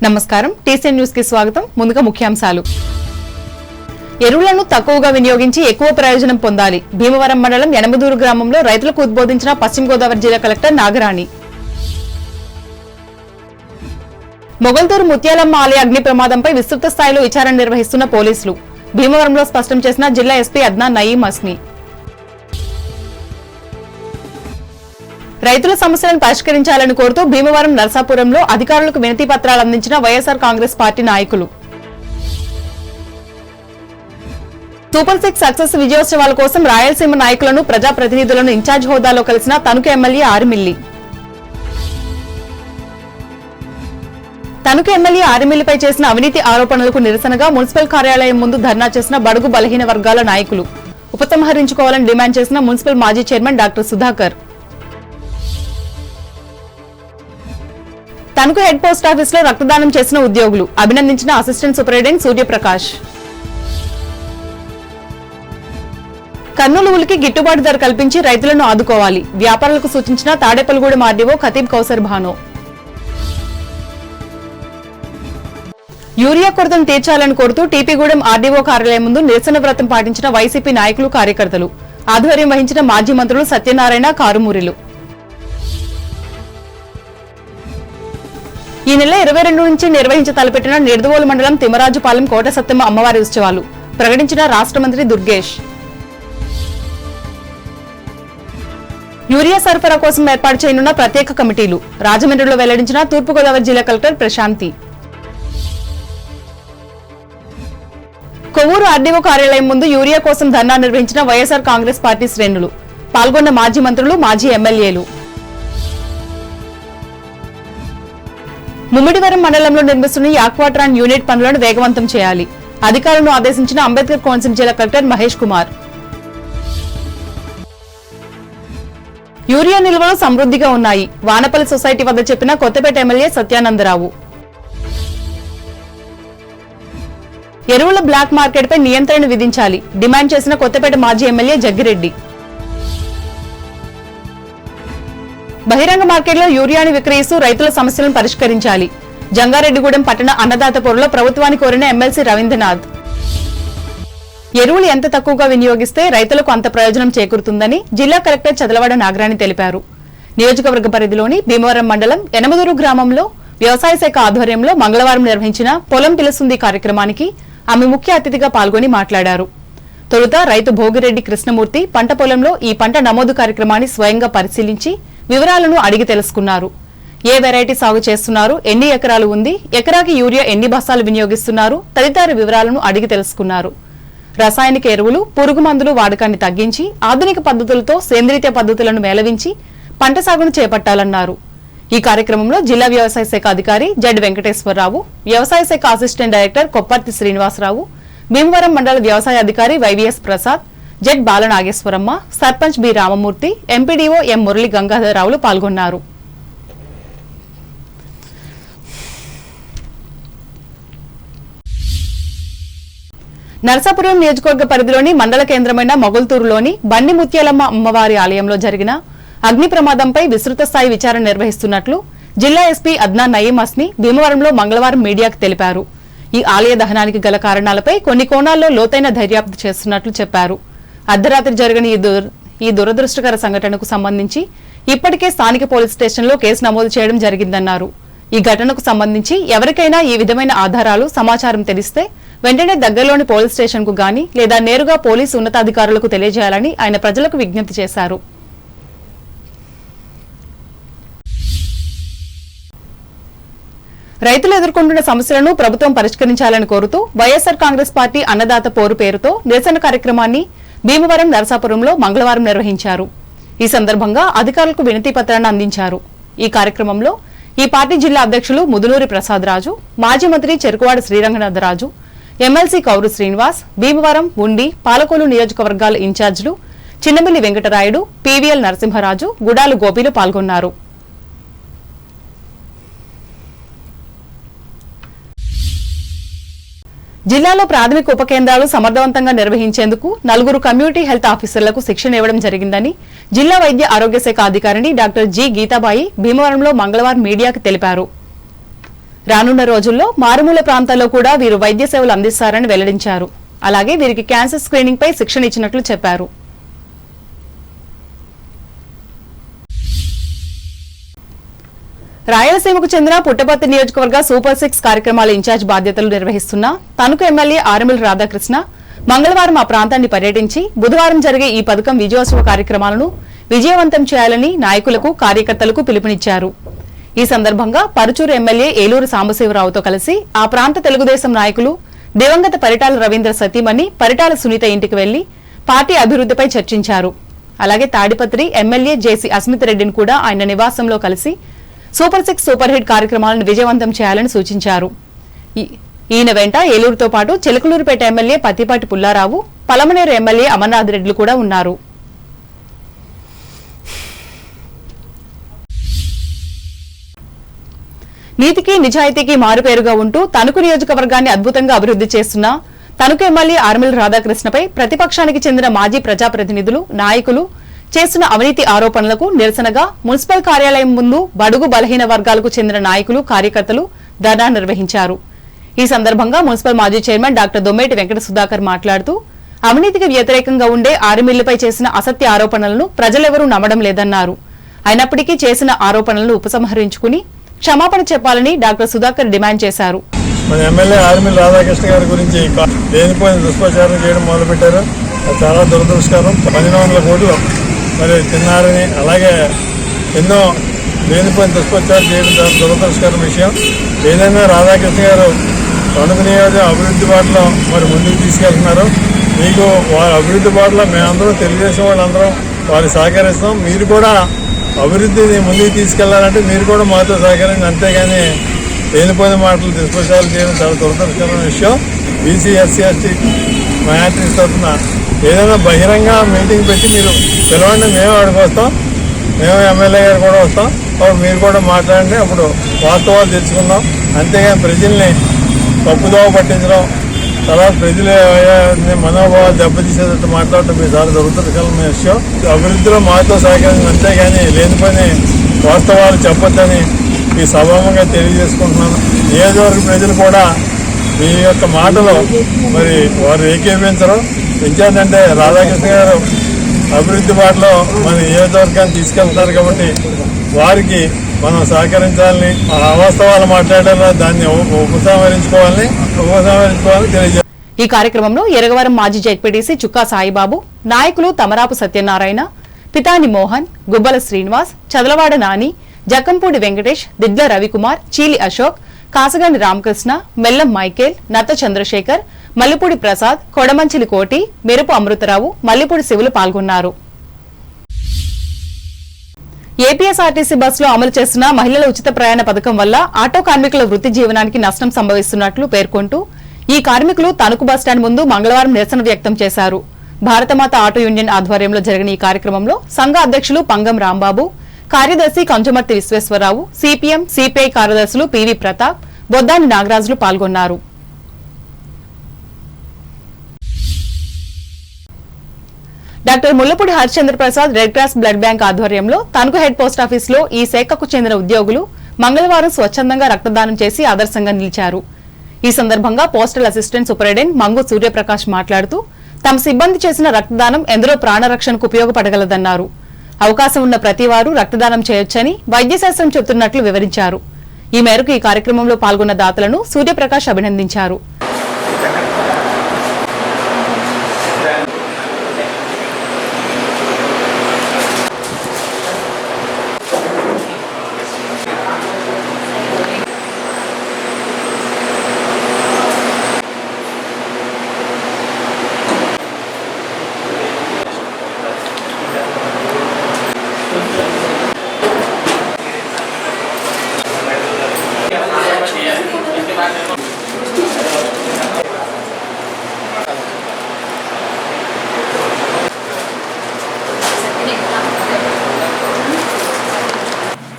నమస్కారం TCN news కి స్వాగతం. ముందుగా ముఖ్యాంశాలు. ఎరువులను తక్కువగా వినియోగించి ఎక్కువ ప్రయోజనం పొందాలి. భీమవరం మండలం యనమదూరు గ్రామంలో రైతులకు ఉద్బోధించిన పశ్చిమ గోదావరి జిల్లా కలెక్టర్ నాగరాణి. మొగల్తూరు ముత్యాలమ్మ ఆలయ అగ్ని ప్రమాదంపై విస్తృత స్థాయిలో విచారణ నిర్వహిస్తున్న పోలీసులు. భీమవరంలో స్పష్టం చేసిన జిల్లా ఎస్పీ అద్నాన్ నయీం అస్మి. రైతుల సమస్యలను పరిష్కరించాలని కోరుతూ భీమవరం నర్సాపురంలో అధికారులకు వినతి పత్రాలు అందించిన వైఎస్ఆర్ కాంగ్రెస్ పార్టీ నాయకులు. సూపర్ 6 సక్సెస్ విజయోత్సవాల కోసం రాయలసీమ నాయకులను ప్రజాప్రతినిధులను ఇన్ఛార్జ్ హోదాలో కలిసిన తణుకు ఎమ్మెల్యే ఆరిమిల్లి. తణుకు ఎమ్మెల్యే ఆరిమిల్లిపై చేసిన అవినీతి ఆరోపణలకు నిరసనగా మున్సిపల్ కార్యాలయం ముందు ధర్నా చేసిన బడుగు బలహీన వర్గాల నాయకులు. ఉపసంహరించుకోవాలని డిమాండ్ చేసిన మున్సిపల్ మాజీ chairman doctor Sudhakar. Tanuku head post office లో రక్తదానం చేసిన ఉద్యోగులు అభినందించిన అసిస్టెంట్ సూపరింటెండెంట్ సూర్యప్రకాష్. కర్నూలు ఉలికి గిట్టుబాటు ధర కల్పించి రైతులను ఆదుకోవాలి. వ్యాపారులకు సూచించిన తాడేపల్లిగూడెం ఆర్డీఓ ఖతీబ్ కౌసర్ భానో. యూరియా కొరతను తీర్చాలని కోరుతూ టీపీగూడెం ఆర్డీఓ కార్యాలయం ముందు నిరసన వ్రతం పాటించిన వైసీపీ నాయకులు కార్యకర్తలు. ఆధ్వర్యం వహించిన మాజీ మంత్రులు సత్యనారాయణ, కారుమూరిలు. ఈ నెల 22 నుంచి నిర్వహించ తలపెట్టిన నిర్దవోలు మండలం తిమ్మరాజుపాలెం కోట సత్తమ్మ అమ్మవారి ఉత్సవాలు ప్రకటించిన రాష్ట్ర మంత్రి దుర్గేష్. యూరియా సరఫరా కోసం ఏర్పాటు చేయనున్న ప్రత్యేక కమిటీలు రాజమండ్రిలో వెల్లడించిన తూర్పుగోదావరి జిల్లా కలెక్టర్ ప్రశాంతి. కొవ్వూరు ఆర్డీఓ కార్యాలయం ముందు యూరియా కోసం ధర్నా నిర్వహించిన వైఎస్ఆర్ కాంగ్రెస్ పార్టీ శ్రేణులు. పాల్గొన్న మాజీ మంత్రులు, మాజీ ఎమ్మెల్యేలు. ముమ్మిడివరం మండలంలో నిర్మిస్తున్న ఆక్వాట్రాన్ యూనిట్ పనులను వేగవంతం చేయాలి. అధికారులను ఆదేశించిన అంబేద్కర్ కోనసీమ జిల్లా కలెక్టర్ మహేష్ కుమార్. యూరియా నిల్వలు సమృద్ధిగా ఉన్నాయి. వానపల్లి సొసైటీ వద్ద చెప్పిన కొత్తపేట ఎమ్మెల్యే సత్యానందరావు. ఎరువుల బ్లాక్ మార్కెట్ పై నియంత్రణ విధించాలి. డిమాండ్ చేసిన కొత్తపేట మాజీ ఎమ్మెల్యే జగ్గిరెడ్డి. బహిరంగ మార్కెట్లో యూరియాను విక్రయిస్తూ రైతుల సమస్యలను పరిష్కరించాలి. జంగారెడ్డిగూడెం పట్టణ అన్నదాత పోరులో ప్రభుత్వాన్ని కోరిన ఎమ్మెల్సీ రవీంద్రనాథ్. ఎరువులు ఎంత తక్కువగా వినియోగిస్తే రైతులకు అంత ప్రయోజనం చేకూరుతుందని జిల్లా కలెక్టర్ చదలవాడ నాగరాణి తెలిపారు. నియోజకవర్గ పరిధిలోని భీమవరం మండలం యనమదూరు గ్రామంలో వ్యవసాయ శాఖ ఆధ్వర్యంలో మంగళవారం నిర్వహించిన పొలం పిలుస్తుంది కార్యక్రమానికి ఆమె ముఖ్య అతిథిగా పాల్గొని మాట్లాడారు. తొలుత రైతు భోగిరెడ్డి కృష్ణమూర్తి పంట పొలంలో ఈ పంట నమోదు కార్యక్రమాన్ని స్వయంగా పరిశీలించి వివరాలను అడిగి తెలుసుకున్నారు. ఏ వెరైటీ సాగు చేస్తున్నారు, ఎన్ని ఎకరాలు ఉంది, ఎకరాకి యూరియా ఎన్ని బస్తాలు వినియోగిస్తున్నారు తదితర వివరాలను అడిగి తెలుసుకున్నారు. రసాయనిక ఎరువులు, పురుగు మందులు వాడకాన్ని తగ్గించి ఆధునిక పద్ధతులతో సేంద్రియ పద్ధతులను మేళవించి పంట సాగును చేపట్టాలన్నారు. ఈ కార్యక్రమంలో జిల్లా వ్యవసాయ శాఖ అధికారి జెడ్ వెంకటేశ్వరరావు, వ్యవసాయ శాఖ అసిస్టెంట్ డైరెక్టర్ కొప్పర్తి శ్రీనివాసరావు, భీమవరం మండల వ్యవసాయ అధికారి YVS Prasad, Z Balanageswaramma, sarpanch B Ramamurthy, MPDO M Murali గంగాధరరావులు పాల్గొన్నారు. నరసాపురం నియోజకవర్గ పరిధిలోని మండల కేంద్రమైన మొగల్తూరులోని బండి ముత్యాలమ్మ అమ్మవారి ఆలయంలో జరిగిన అగ్ని ప్రమాదంపై విస్తృత స్థాయి విచారణ నిర్వహిస్తున్నట్లు జిల్లా ఎస్పీ అద్నాన్ నయీం అస్మి భీమవరంలో మంగళవారం మీడియాకు తెలిపారు. ఈ ఆలయ దహనానికి గల కారణాలపై కొన్ని కోణాల్లో లోతైన దర్యాప్తు చేస్తున్నట్లు చెప్పారు. అర్ధరాత్రి జరిగిన ఈ దురదృష్టకర సంఘటనకు సంబంధించి ఇప్పటికే స్థానిక పోలీస్ స్టేషన్లో కేసు నమోదు చేయడం జరిగిందన్నారు. ఈ ఘటనకు సంబంధించి ఎవరికైనా ఈ విధమైన ఆధారాలు, సమాచారం తెలిస్తే వెంటనే దగ్గరలోని పోలీస్ స్టేషన్ కు గాని లేదా నేరుగా పోలీసు ఉన్నతాధికారులకు తెలియజేయాలని ఆయన ప్రజలకు విజ్ఞప్తి చేశారు. రైతులు ఎదుర్కొంటున్న సమస్యలను ప్రభుత్వం పరిష్కరించాలని కోరుతూ వైఎస్ఆర్ కాంగ్రెస్ పార్టీ అన్నదాత పోరు పేరుతో నిరసన కార్యక్రమాన్ని భీమవరం నరసాపురంలో మంగళవారం నిర్వహించారు. ఈ సందర్భంగా అధికారులకు వినతి పత్రాన్ని అందించారు. ఈ కార్యక్రమంలో ఈ పార్టీ జిల్లా అధ్యక్షులు ముదునూరి ప్రసాదరాజు, మాజీ మంత్రి చెరుకువాడ శ్రీరంగనాథరాజు, ఎమ్మెల్సీ కౌరు శ్రీనివాస్, భీమవరం, ఉండి, పాలకొల్లు నియోజకవర్గాల ఇన్ఛార్జీలు చిన్నమిల్లి వెంకటరాయుడు, పీవీఎల్ నరసింహరాజు, గుడాలు గోపీలు పాల్గొన్నారు. జిల్లాలో ప్రాథమిక ఉప కేంద్రాలు సమర్థవంతంగా నిర్వహించేందుకు 4 కమ్యూనిటీ హెల్త్ ఆఫీసర్లకు శిక్షణ ఇవ్వడం జరిగిందని జిల్లా వైద్య ఆరోగ్య శాఖ అధికారిని డాక్టర్ జి గీతాబాయి భీమవరంలో మంగళవారం మీడియాకు తెలిపారు. రానున్న రోజుల్లో మారుమూల ప్రాంతాల్లో కూడా వీరు వైద్య సేవలు అందిస్తారని వెల్లడించారు. అలాగే వీరికి క్యాన్సర్ స్క్రీనింగ్ పై శిక్షణ ఇచ్చినట్లు చెప్పారు. రాయలసీమకు చెందిన పుట్టపర్తి నియోజకవర్గ సూపర్ 6 కార్యక్రమాల ఇన్ఛార్జ్ బాధ్యతలు నిర్వహిస్తున్న తణుకు ఎమ్మెల్యే ఆర్ఎంఎల్ రాధాకృష్ణ మంగళవారం ఆ ప్రాంతాన్ని పర్యటించి బుధవారం జరిగే ఈ పథకం విజయోత్సవ కార్యక్రమాలను విజయవంతం చేయాలని నాయకులకు, కార్యకర్తలకు పిలుపునిచ్చారు. ఈ సందర్భంగా పరుచూరు ఎమ్మెల్యే ఏలూరు సాంబశివరావుతో కలిసి ఆ ప్రాంత తెలుగుదేశం నాయకులు దివంగత పరిటాల రవీంద్ర సతీమణి పరిటాల సునీత ఇంటికి వెళ్లి పార్టీ అభివృద్ధిపై చర్చించారు. అలాగే తాడిపత్రి ఎమ్మెల్యే జేసీ అస్మిత్ రెడ్డిని కూడా ఆయన నివాసంలో కలిసి సూపర్ 6 సూపర్ హిట్ కార్యక్రమాలను విజయవంతం చేయాలని సూచించారు. ఈయన వెంట ఏలూరుతో పాటు చిలకలూరుపేట ఎమ్మెల్యే పత్తిపాటి పుల్లారావు, పలమనేరు ఎమ్మెల్యే అమర్నాథ్ రెడ్డిలు కూడా ఉన్నారు. నీతికి నిజాయితీకి మారుపేరుగా ఉంటూ తణుకు నియోజకవర్గాన్ని అద్భుతంగా అభివృద్ధి చేస్తున్న తణుకు ఎమ్మెల్యే ఆర్ఎంఎల్ రాధాకృష్ణపై ప్రతిపక్షానికి చెందిన మాజీ ప్రజాప్రతినిధులు, నాయకులు చేస్తున్న అవినీతి ఆరోపణలకు నిరసనగా మున్సిపల్ కార్యాలయం ముందు బడుగు బలహీన వర్గాలకు చెందిన నాయకులు, కార్యకర్తలు ధర్నా నిర్వహించారు. ఈ సందర్భంగా మున్సిపల్ మాజీ చైర్మన్ డాక్టర్ దొమ్మేటి వెంకట సుధాకర్ మాట్లాడుతూ అవినీతికి వ్యతిరేకంగా ఉండే ఆర్ఎంఎల్పై చేసిన అసత్య ఆరోపణలను ప్రజలెవరూ నమ్మడం లేదన్నారు. అయినప్పటికీ చేసిన ఆరోపణలను ఉపసంహరించుకుని క్షమాపణ చెప్పాలని డాక్టర్ సుధాకర్ డిమాండ్ చేశారు. మన ఎమ్మెల్యే ఆర్ఎంఎల్ రాధాకృష్ణ గారి గురించి లేనిపోయిన దుష్ప్రచారం చేయడం మొదలుపెట్టారు. అది చాలా దురదృష్టకరం. 1200 కోట్లు మరి తిన్నారని, అలాగే ఎన్నో లేనిపోయిన దుష్ప్రచారం చేయడం చాలా దురదృష్టకరం విషయం. ఏదైనా రాధాకృష్ణ గారు తణుకు నియోజక అభివృద్ధి బాటలో మరి ముందుకు తీసుకెళ్తున్నారు. మీకు వారి అభివృద్ధి బాటలో మేమందరం తెలుగుదేశం వాళ్ళందరం వారికి సహకరిస్తాం. మీరు కూడా అభివృద్ధిని ముందుకు తీసుకెళ్లాలంటే మీరు కూడా మాతో సహకరించండి. అంతేగాని లేనిపోయిన మాటలు దుష్ప్రచారం చేయడం చాలా దురదృష్టకరమైన విషయం. బీసీ, ఎస్సీ, ఎస్టీ మైనారిటీస్ తరఫున ఏదైనా బహిరంగ మీటింగ్ పెట్టి మీరు పిలవండి, మేము అక్కడికి వస్తాం. మేము ఎమ్మెల్యే గారు కూడా వస్తాం. అప్పుడు మీరు కూడా మాట్లాడండి, అప్పుడు వాస్తవాలు తెలుసుకుందాం. అంతేగాని ప్రజల్ని తప్పుదోవ పట్టించడం, తర్వాత ప్రజల మనోభావాలు దెబ్బతీసేటట్టు మాట్లాడటం మీరు చాలా దురదృష్టకరమైన విషయం. అభివృద్ధిలో మాతో సహకరించింది, అంతేగాని లేనిపోయిన వాస్తవాలు చెప్పొద్దని ఈ సభాముఖంగా తెలియజేసుకుంటున్నాను. నియోజకవర్గ ప్రజలు కూడా మీ యొక్క మాటలు మరి వారు ఏకీభవించరు. ఎందుకంటే రాధాకృష్ణ గారు అభివృద్ధి బాటలో మన నియోజకవర్గాన్ని తీసుకెళ్తున్నారు కాబట్టి వారికి మనం సహకరించాలని, అవాస్తవాలు మాట్లాడాలని, దాన్ని ఉపసంహరించుకోవాలని తెలియజేస్తారు. ఈ కార్యక్రమంలో ఎరగవరం మాజీ జెడ్పీటీసీ చుక్కా సాయిబాబు, నాయకులు తమరాపు సత్యనారాయణ, పితాని మోహన్, గుబ్బల శ్రీనివాస్, చదలవాడ నాని, జక్కంపూడి వెంకటేష్, దిడ్ల రవికుమార్, చీలి అశోక్, కాసగాని రామకృష్ణ, మెల్లం మైకేల్, నత్త చంద్రశేఖర్, మల్లిపూడి ప్రసాద్, కొడమంచిలి కోటి, మెరుపు అమృతరావు, మల్లిపూడి శివులు పాల్గొన్నారు. ఏపీఎస్ఆర్టీసీ బస్సులో అమలు చేస్తున్న మహిళల ఉచిత ప్రయాణ పథకం వల్ల ఆటో కార్మికుల వృత్తి జీవనానికి నష్టం సంభవిస్తున్నట్లు పేర్కొంటూ ఈ కార్మికులు తణుకు బస్టాండ్ ముందు మంగళవారం నిరసన వ్యక్తం చేశారు. భారతమాత ఆటో యూనియన్ ఆధ్వర్యంలో జరిగిన ఈ కార్యక్రమంలో సంఘ అధ్యక్షులు పంగం రాంబాబు, కార్యదర్శి కంచుమర్తి విశ్వేశ్వరరావు, సిపిఎం, సిపిఐ కార్యదర్శులు పివి ప్రతాప్, బొద్దాని నాగరాజులు పాల్గొన్నారు. Doctor Mullapudi Harichandra Prasad red cross blood bank ఆధ్వర్యంలో తణుకు హెడ్ పోస్టాఫీసులో ఈ శాఖకు చెందిన ఉద్యోగులు మంగళవారం స్వచ్ఛందంగా రక్తదానం చేసి ఆదర్శంగా నిలిచారు. ఈ సందర్భంగా పోస్టల్ అసిస్టెంట్ సూపరింటెండెంట్ మంగు సూర్యప్రకాష్ మాట్లాడుతూ తమ సిబ్బంది చేసిన రక్తదానం ఎందరో ప్రాణరక్షణకు ఉపయోగపడగలదన్నారు. అవకాశం ఉన్న ప్రతి వారు రక్తదానం చేయొచ్చని వైద్యశాస్త్రం చెబుతున్నట్లు వివరించారు. ఈ మేరకు ఈ కార్యక్రమంలో పాల్గొన్న దాతలను సూర్యప్రకాష్ అభినందించారు.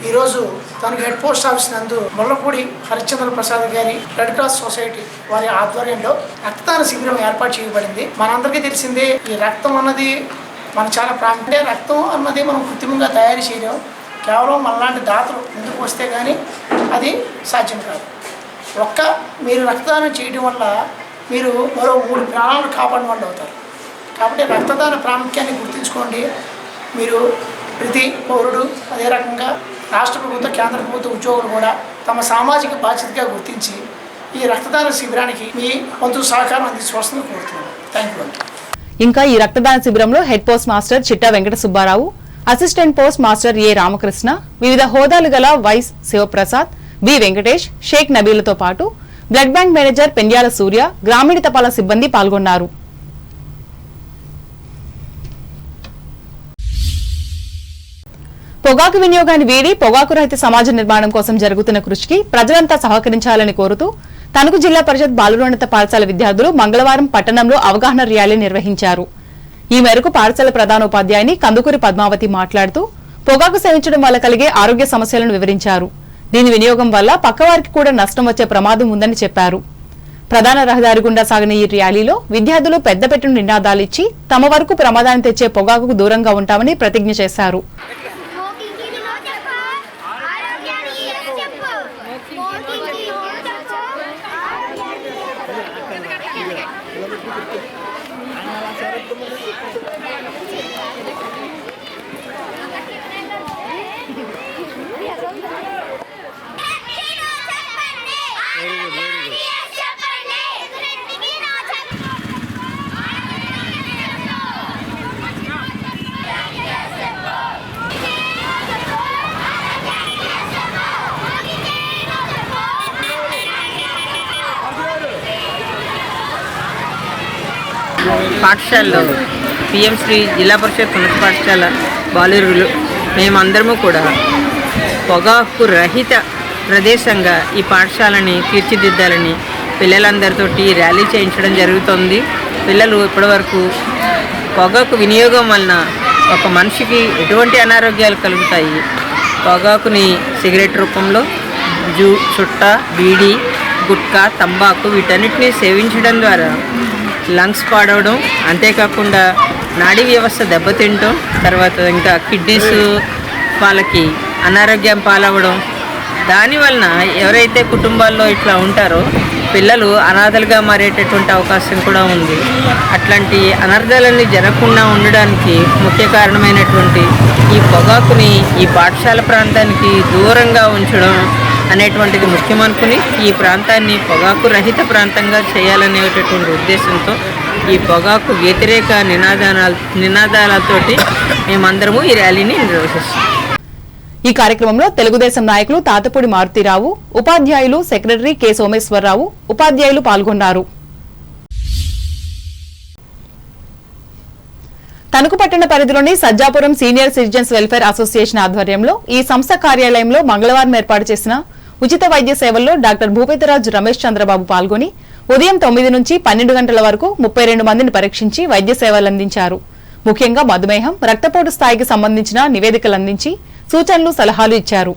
ఈరోజు తనకి హెడ్ పోస్ట్ ఆఫీస్ నందు ముల్లపూడి హరిచంద్ర ప్రసాద్ గారి రెడ్ క్రాస్ సొసైటీ వారి ఆధ్వర్యంలో రక్తదాన శిబిరం ఏర్పాటు చేయబడింది. మనందరికీ తెలిసిందే, ఈ రక్తం అన్నది మన చాలా ప్రాముఖ్యత. రక్తం అన్నది మనం కృత్రిమంగా తయారు చేయలేం. కేవలం మనలాంటి దాతలు ముందుకు వస్తే కానీ అది సాధ్యం కాదు. మీరు రక్తదానం చేయడం వల్ల మీరు మరో 3 ప్రాణాలను కాపాడిన వాళ్ళు అవుతారు. కాబట్టి రక్తదాన ప్రాముఖ్యాన్ని గుర్తుంచుకోండి. మీరు ప్రతి పౌరుడు అదే రకంగా రాష్ట్ర ప్రభుత్వ కేంద్ర ప్రభుత్వ ఉద్యోగులు కూడా తమ సామాజిక బాధ్యతగా గుర్తించి ఈ రక్తదాన శిబిరానికి మీ వంతు సహకారం అందించవలసింది కోరుతున్నాను. Thank you. ఇంకా ఈ రక్తదాన శిబిరంలో head post master Chitta Venkata Subbarao, assistant post master A Ramakrishna, వివిధ హోదాలు గల వైస్ శివప్రసాద్, బి వెంకటేష్, షేక్ నబీలతో పాటు blood bank manager Pendyala Surya, గ్రామీణ తపాలా సిబ్బంది పాల్గొన్నారు. పొగాకు వినియోగాన్ని వీడి పొగాకు రహిత సమాజ నిర్మాణం కోసం జరుగుతున్న కృషికి ప్రజలంతా సహకరించాలని కోరుతూ తణుకు జిల్లా పరిషత్ బాలురోన్నత పాఠశాల విద్యార్థులు మంగళవారం పట్టణంలో అవగాహన ర్యాలీ నిర్వహించారు. ఈ మేరకు పాఠశాల ప్రధానోపాధ్యాయుని కందుకూరి పద్మావతి మాట్లాడుతూ పొగాకు సేవించడం వల్ల కలిగే ఆరోగ్య సమస్యలను వివరించారు. దీని వినియోగం వల్ల పక్కవారికి కూడా నష్టం వచ్చే ప్రమాదం ఉందని చెప్పారు. ప్రధాన రహదారి గుండా సాగిన ఈ ర్యాలీలో విద్యార్థులు పెద్దపెట్టున నినాదాలిచ్చి తమ వరకు ప్రమాదాన్ని తెచ్చే పొగాకుకు దూరంగా ఉంటామని ప్రతిజ్ఞ చేశారు. పాఠశాలలో పిఎం శ్రీ జిల్లా పరిషత్ ఉన్నత పాఠశాల బాలురులు మేమందరము కూడా పొగాకు రహిత ప్రదేశంగా ఈ పాఠశాలని తీర్చిదిద్దాలని పిల్లలందరితోటి ర్యాలీ చేయించడం జరుగుతుంది. పిల్లలు ఇప్పటివరకు పొగాకు వినియోగం వలన ఒక మనిషికి ఎటువంటి అనారోగ్యాలు కలుగుతాయి, పొగాకుని సిగరెట్ రూపంలో చుట్ట, బీడీ, గుట్కా, తంబాకు వీటన్నిటిని సేవించడం ద్వారా లంగ్స్ పాడవడం, అంతేకాకుండా నాడీ వ్యవస్థ దెబ్బతింటం, తర్వాత ఇంకా కిడ్నీస్ వాళ్ళకి అనారోగ్యం పాలవడం, దానివలన ఎవరైతే కుటుంబాల్లో ఇట్లా ఉంటారో పిల్లలు అనాథలుగా మారేటటువంటి అవకాశం కూడా ఉంది. అట్లాంటి అనర్థాలన్నీ జరగకుండా ఉండడానికి ముఖ్య కారణమైనటువంటి ఈ పొగాకుని ఈ పాఠశాల ప్రాంతానికి దూరంగా ఉంచడం అనేటువంటిది ముఖ్యమనుకుని ఈ ప్రాంతాన్ని పొగాకు రహిత ప్రాంతంగా చేయాలనేటటువంటి ఉద్దేశంతో ఈ పొగాకు వ్యతిరేక నినాదాలతోటి మేమందరము ఈ ర్యాలీని నిర్వహిస్తాం. ఈ కార్యక్రమంలో తెలుగుదేశం నాయకులు తాతపూడి మారుతీరావు, ఉపాధ్యాయులు సెక్రటరీ కె సోమేశ్వరరావు, ఉపాధ్యాయులు పాల్గొన్నారు. తణుకు పట్టణ పరిధిలోని Sajjapuram senior citizens welfare association ఆధ్వర్యంలో ఈ సంస్థ కార్యాలయంలో మంగళవారం ఏర్పాటు చేసిన ఉచిత వైద్య సేవల్లో డాక్టర్ భూపతిరాజు రమేష్ చంద్రబాబు పాల్గొని ఉదయం 9 నుంచి 12 గంటల వరకు 32 మందిని పరీక్షించి వైద్య సేవలు అందించారు. ముఖ్యంగా మధుమేహం, రక్తపోటు స్థాయికి సంబంధించిన నివేదికలు అందించి సూచనలు, సలహాలు ఇచ్చారు.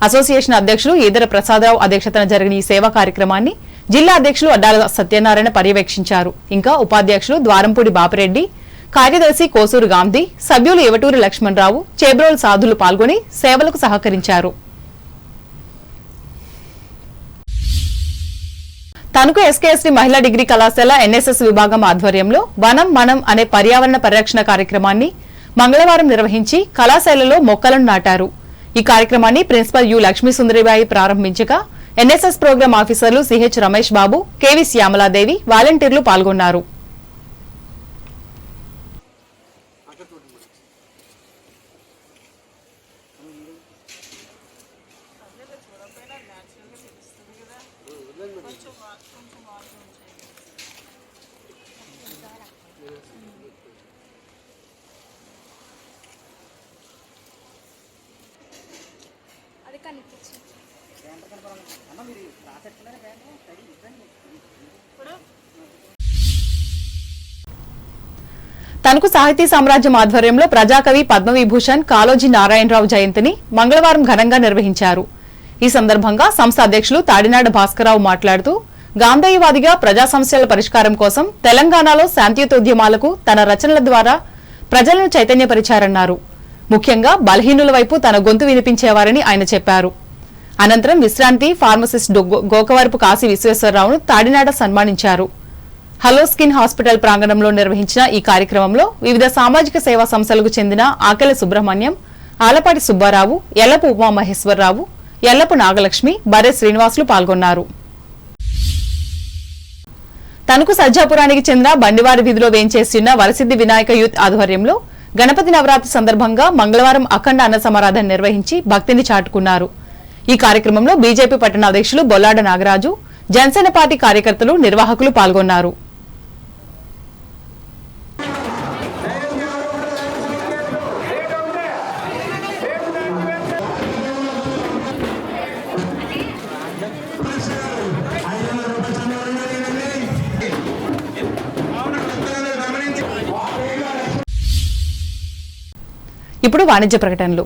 అసోసియేషన్ అధ్యక్షులు ఈదర ప్రసాదరావు అధ్యక్షతన జరిగిన ఈ సేవా కార్యక్రమాన్ని జిల్లా అధ్యక్షులు అడ్డాల సత్యనారాయణ పర్యవేక్షించారు. ఇంకా ఉపాధ్యక్షులు ద్వారంపూడి బాపిరెడ్డి, కార్యదర్శి కోసూరు గాంధీ, సభ్యులు ఎవటూరి లక్ష్మణరావు, చేబ్రోలు సాధులు పాల్గొని సేవలకు సహకరించారు. తణుకు ఎస్కేఎస్టీ మహిళా డిగ్రీ కళాశాల ఎన్ఎస్ఎస్ విభాగం ఆధ్వర్యంలో వనం మనం అనే పర్యావరణ పరిరక్షణ కార్యక్రమాన్ని మంగళవారం నిర్వహించి కళాశాలలో మొక్కలను నాటారు. ఈ కార్యక్రమాన్ని ప్రిన్సిపల్ యు లక్ష్మీ సుందరిబాయి ప్రారంభించగా ఎన్ఎస్ఎస్ ప్రోగ్రాం ఆఫీసర్లు సిహెచ్ రమేష్ బాబు, కెవి శ్యామలాదేవి, వాలంటీర్లు పాల్గొన్నారు. తణుకు సాహితీ సామ్రాజ్యం ఆధ్వర్యంలో ప్రజాకవి పద్మవిభూషణ్ కాళోజీ నారాయణరావు జయంతిని మంగళవారం ఘనంగా నిర్వహించారు. ఈ సందర్భంగా సంస్థ అధ్యక్షులు తాడినాడ భాస్కరరావు మాట్లాడుతూ గాంధేయవాదిగా ప్రజా సమస్యల పరిష్కారం కోసం తెలంగాణలో శాంతియుతోద్యమాలకు తన రచనల ద్వారా ప్రజలను చైతన్యపరిచారన్నారు. ముఖ్యంగా బలహీనుల వైపు తన గొంతు వినిపించేవారని ఆయన చెప్పారు. అనంతరం విశ్రాంతి ఫార్మసిస్ట్ గోకవరపు కాశీ విశ్వేశ్వరరావును తాడినాడ సన్మానించారు. హలో స్కిన్ హాస్పిటల్ ప్రాంగణంలో నిర్వహించిన ఈ కార్యక్రమంలో వివిధ సామాజిక సేవా సంస్థలకు చెందిన ఆకెల సుబ్రహ్మణ్యం, ఆలపాటి సుబ్బారావు, ఎల్లపు ఉమామహేశ్వరరావు, ఎల్లపు నాగలక్ష్మి, బర్రె శ్రీనివాసులు పాల్గొన్నారు. తణుకు సజ్జాపురానికి చెందిన బండివారి వీధిలో వేంచేస్తున్న వరసిద్ది వినాయక యూత్ ఆధ్వర్యంలో గణపతి నవరాత్రి సందర్భంగా మంగళవారం అఖండ అన్న సమారాధన నిర్వహించి భక్తిని చాటుకున్నారు. ఈ కార్యక్రమంలో బీజేపీ పట్టణ అధ్యక్షులు బొల్లాడ నాగరాజు, జనసేన పార్టీ కార్యకర్తలు, నిర్వాహకులు పాల్గొన్నారు. ఇప్పుడు వాణిజ్య ప్రకటనలు.